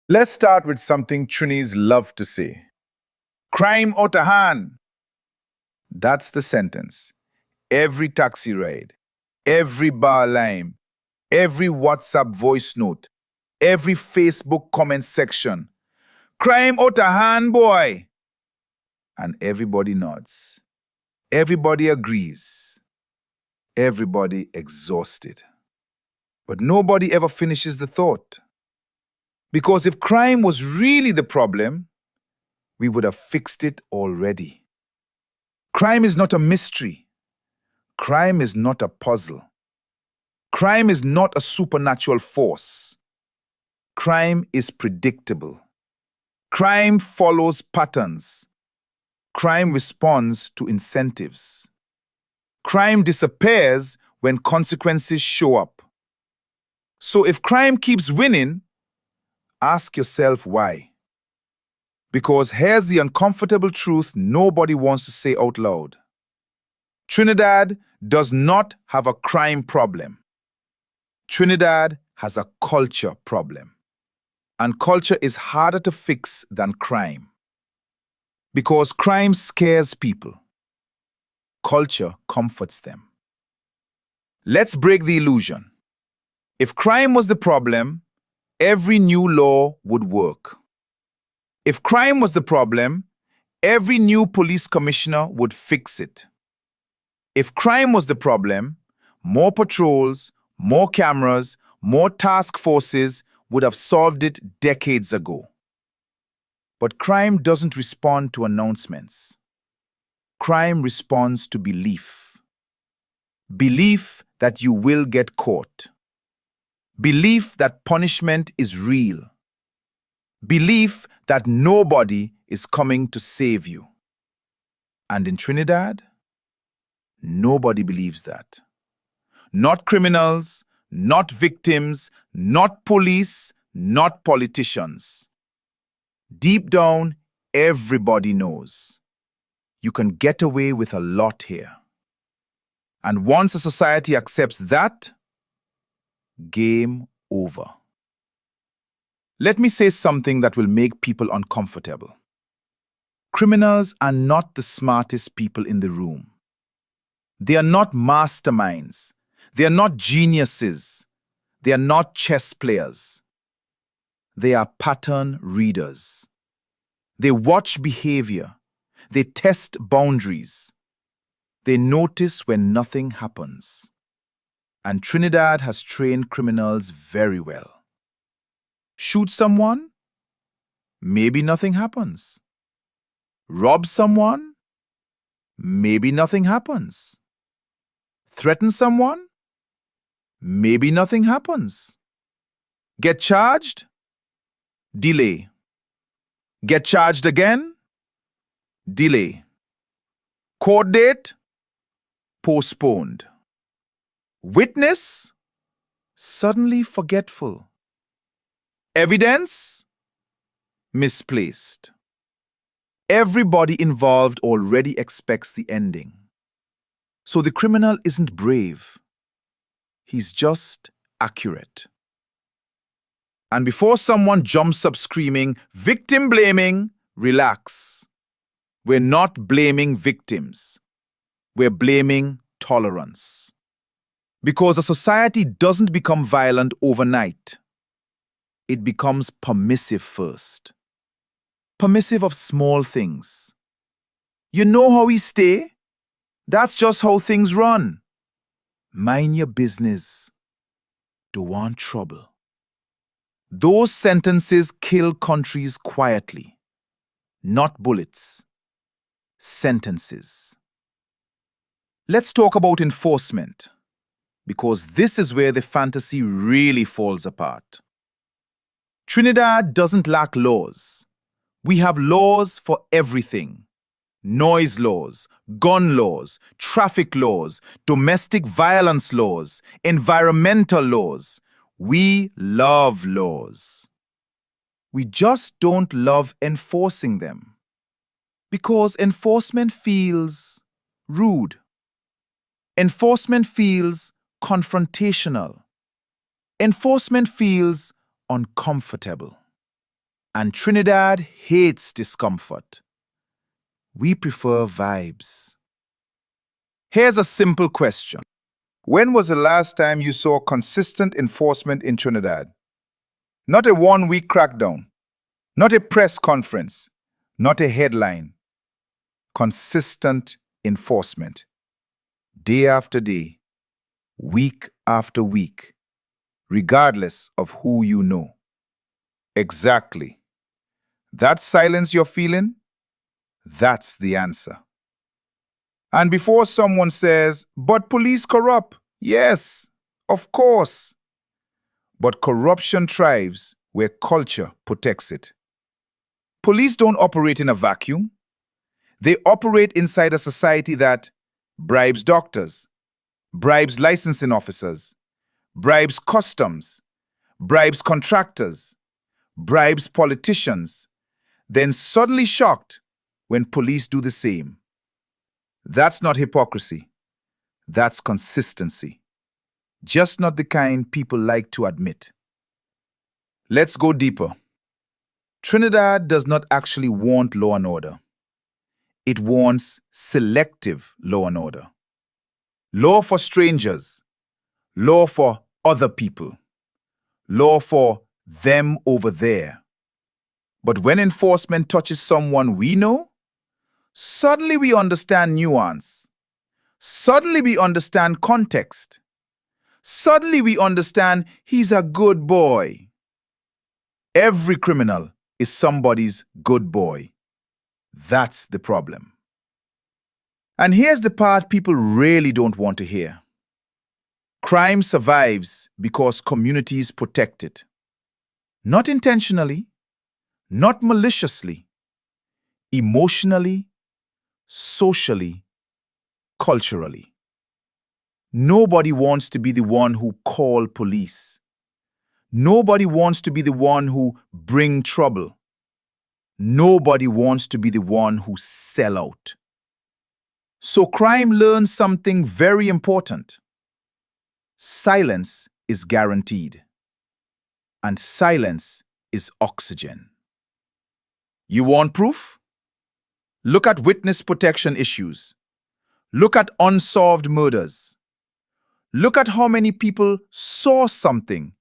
Let's start with something Trinis love to say. Crime otahan. That's the sentence. Every taxi ride, every bar line, every WhatsApp voice note, every Facebook comment section. Crime otahan, boy. And everybody nods. Everybody agrees. Everybody exhausted. But nobody ever finishes the thought. Because if crime was really the problem, we would have fixed it already. Crime is not a mystery. Crime is not a puzzle. Crime is not a supernatural force. Crime is predictable. Crime follows patterns. Crime responds to incentives. Crime disappears when consequences show up. So if crime keeps winning, ask yourself why. Because here's the uncomfortable truth nobody wants to say out loud. Trinidad does not have a crime problem. Trinidad has a culture problem. And culture is harder to fix than crime. Because crime scares people. Culture comforts them. Let's break the illusion. If crime was the problem, every new law would work. If crime was the problem, every new police commissioner would fix it. If crime was the problem, more patrols, more cameras, more task forces would have solved it decades ago. But crime doesn't respond to announcements. Crime responds to belief. Belief that you will get caught. Belief that punishment is real. Belief that nobody is coming to save you. And in Trinidad, nobody believes that. Not criminals, not victims, not police, not politicians. Deep down, everybody knows. You can get away with a lot here. And once a society accepts that, game over. Let me say something that will make people uncomfortable. Criminals are not the smartest people in the room. They are not masterminds. They are not geniuses. They are not chess players. They are pattern readers. They watch behavior. They test boundaries. They notice when nothing happens. And Trinidad has trained criminals very well. Shoot someone? Maybe nothing happens. Rob someone? Maybe nothing happens. Threaten someone? Maybe nothing happens. Get charged? Delay. Get charged again? Delay. Court date? Postponed. Witness? Suddenly forgetful. Evidence? Misplaced. Everybody involved already expects the ending. So the criminal isn't brave. He's just accurate. And before someone jumps up screaming, victim blaming, relax. We're not blaming victims. We're blaming tolerance. Because a society doesn't become violent overnight. It becomes permissive first. Permissive of small things. You know how we stay? That's just how things run. Mind your business. Don't want trouble. Those sentences kill countries quietly. Not bullets. Sentences. Let's talk about enforcement. Because this is where the fantasy really falls apart. Trinidad doesn't lack laws. We have laws for everything. Noise laws, gun laws, traffic laws, domestic violence laws, environmental laws. We love laws. We just don't love enforcing them. Because enforcement feels rude. Enforcement feels confrontational. Enforcement feels uncomfortable. And Trinidad hates discomfort. We prefer vibes. Here's a simple question. When was the last time you saw consistent enforcement in Trinidad? Not a one-week crackdown, not a press conference, not a headline. Consistent enforcement. Day after day, week after week, regardless of who you know. Exactly. That silence you're feeling? That's the answer. And before someone says, but police corrupt, yes, of course. But corruption thrives where culture protects it. Police don't operate in a vacuum. They operate inside a society that bribes doctors, bribes licensing officers, bribes customs, bribes contractors, bribes politicians, then suddenly shocked when police do the same. That's not hypocrisy. That's consistency. Just not the kind people like to admit. Let's go deeper. Trinidad does not actually want law and order. It wants selective law and order. Law for strangers. Law for other people. Law for them over there. But when enforcement touches someone we know, suddenly we understand nuance. Suddenly we understand context. Suddenly we understand he's a good boy. Every criminal is somebody's good boy. That's the problem. And here's the part people really don't want to hear. Crime survives because communities protect it. Not intentionally, not maliciously, emotionally, socially, culturally. Nobody wants to be the one who call police. Nobody wants to be the one who bring trouble. Nobody wants to be the one who sell out. So crime learns something very important. Silence is guaranteed. And silence is oxygen. You want proof? Look at witness protection issues. Look at unsolved murders. Look at how many people saw something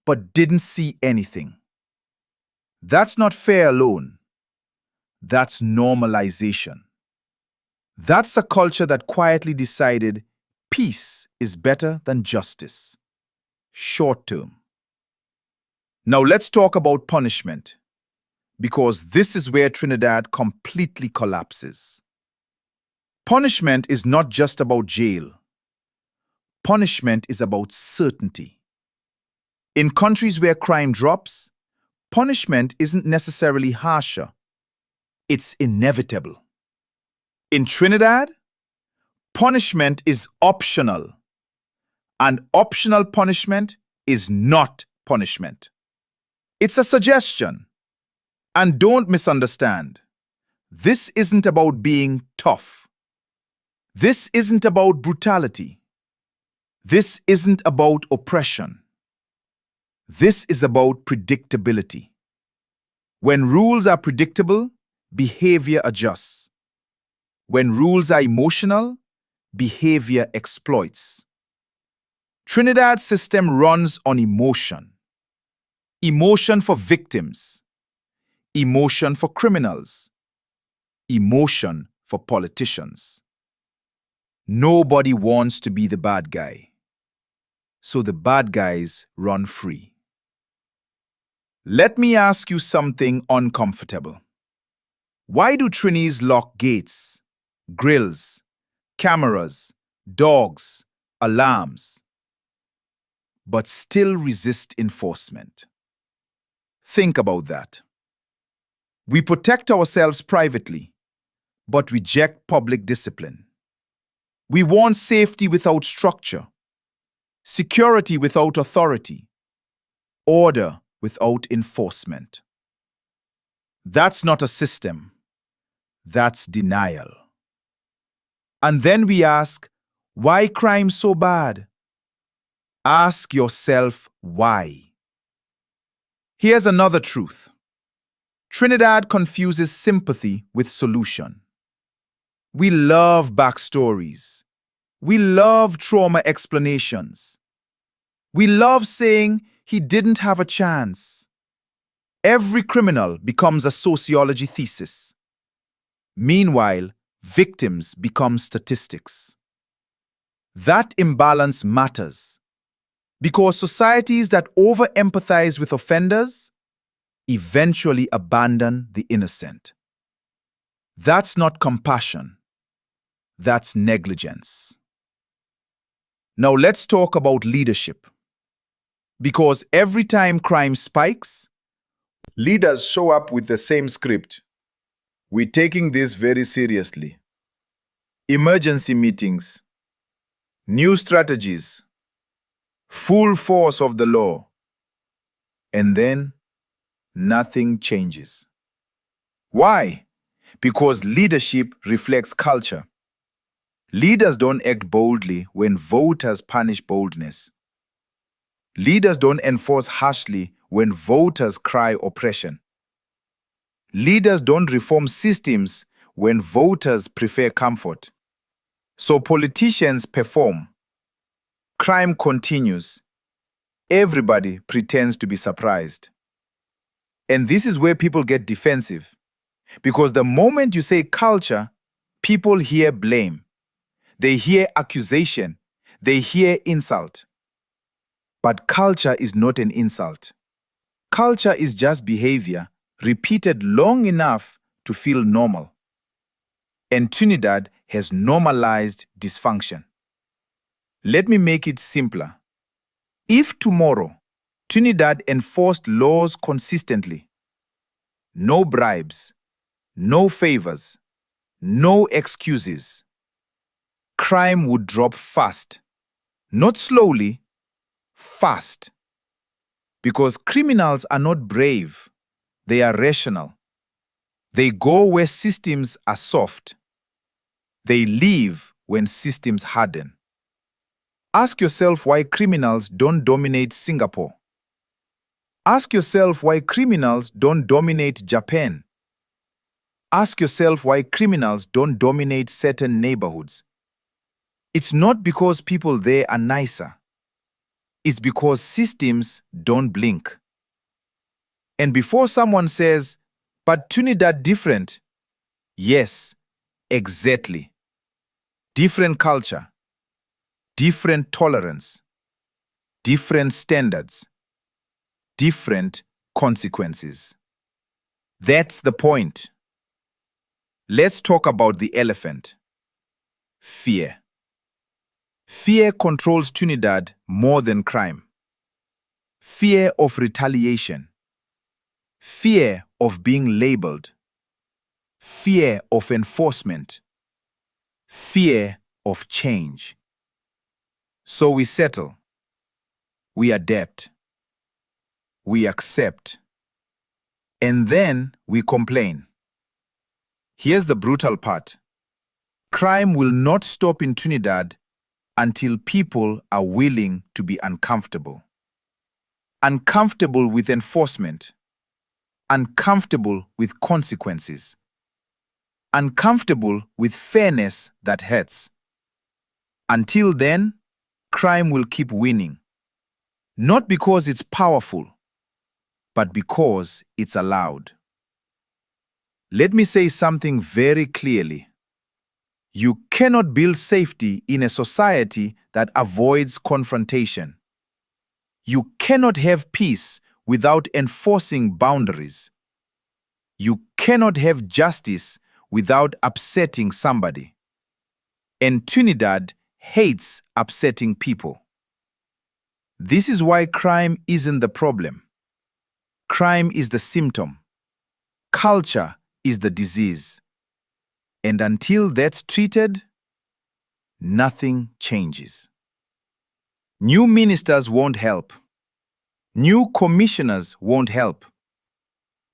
but didn't see anything. That's not fair alone. That's normalization. That's a culture that quietly decided peace is better than justice. Short term. Now let's talk about punishment, because this is where Trinidad completely collapses. Punishment is not just about jail. Punishment is about certainty. In countries where crime drops, punishment isn't necessarily harsher. It's inevitable. In Trinidad, punishment is optional. And optional punishment is not punishment. It's a suggestion. And don't misunderstand. This isn't about being tough. This isn't about brutality. This isn't about oppression. This is about predictability. When rules are predictable, behavior adjusts. When rules are emotional, behavior exploits. Trinidad's system runs on emotion. Emotion for victims. Emotion for criminals. Emotion for politicians. Nobody wants to be the bad guy. So the bad guys run free. Let me ask you something uncomfortable. Why do Trinis lock gates, grills, cameras, dogs, alarms, but still resist enforcement? Think about that. We protect ourselves privately, but reject public discipline. We want safety without structure, security without authority, order without enforcement. That's not a system. That's denial. And then we ask, why crime so bad? Ask yourself why. Here's another truth. Trinidad confuses sympathy with solution. We love backstories. We love trauma explanations. We love saying he didn't have a chance. Every criminal becomes a sociology thesis. Meanwhile, victims become statistics. That imbalance matters because societies that over-empathize with offenders eventually abandon the innocent. That's not compassion. That's negligence. Now let's talk about leadership. Because every time crime spikes, leaders show up with the same script. We're taking this very seriously. Emergency meetings, new strategies, full force of the law. And then nothing changes. Why? Because leadership reflects culture. Leaders don't act boldly when voters punish boldness. Leaders don't enforce harshly when voters cry oppression. Leaders don't reform systems when voters prefer comfort. So politicians perform. Crime continues. Everybody pretends to be surprised. And this is where people get defensive. Because the moment you say culture, people hear blame. They hear accusation. They hear insult. But culture is not an insult. Culture is just behavior repeated long enough to feel normal. And Trinidad has normalized dysfunction. Let me make it simpler. If tomorrow Trinidad enforced laws consistently, no bribes, no favors, no excuses, crime would drop fast. Not slowly, fast. Because criminals are not brave, they are rational. They go where systems are soft. They leave when systems harden. Ask yourself why criminals don't dominate Singapore. Ask yourself why criminals don't dominate Japan. Ask yourself why criminals don't dominate certain neighborhoods. It's not because people there are nicer. It's because systems don't blink. And before someone says, but Trinidad different, yes, exactly. Different culture, different tolerance, different standards, different consequences. That's the point. Let's talk about the elephant. Fear. Fear controls Trinidad more than crime. Fear of retaliation. Fear of being labeled. Fear of enforcement. Fear of change. So we settle. We adapt. We accept. And then we complain. Here's the brutal part. Crime will not stop in Trinidad until people are willing to be uncomfortable. Uncomfortable with enforcement. Uncomfortable with consequences. Uncomfortable with fairness that hurts. Until then, crime will keep winning. Not because it's powerful, but because it's allowed. Let me say something very clearly. You cannot build safety in a society that avoids confrontation. You cannot have peace without enforcing boundaries. You cannot have justice without upsetting somebody. And Trinidad hates upsetting people. This is why crime isn't the problem. Crime is the symptom. Culture is the disease. And until that's treated, nothing changes. New ministers won't help. New commissioners won't help.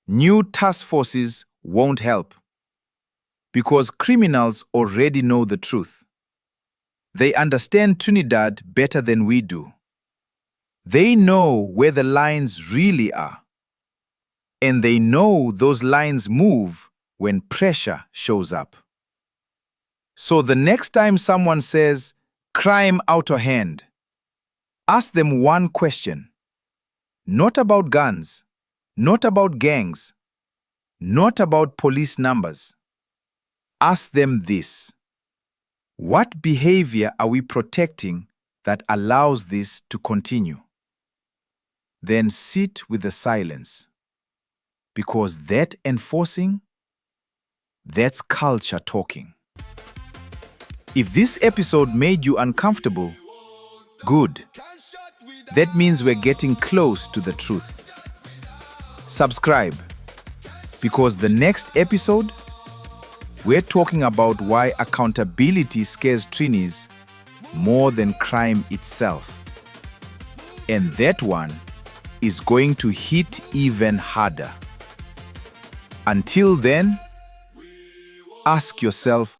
New task forces won't help. Because criminals already know the truth. They understand Trinidad better than we do. They know where the lines really are. And they know those lines move when pressure shows up. So the next time someone says, crime out of hand, ask them one question. Not about guns, not about gangs, not about police numbers. Ask them this: what behavior are we protecting that allows this to continue? Then sit with the silence. Because that enforcing, that's culture talking. If this episode made you uncomfortable, good. That means we're getting close to the truth. Subscribe, because the next episode, we're talking about why accountability scares Trinis more than crime itself. And that one is going to hit even harder. Until then, ask yourself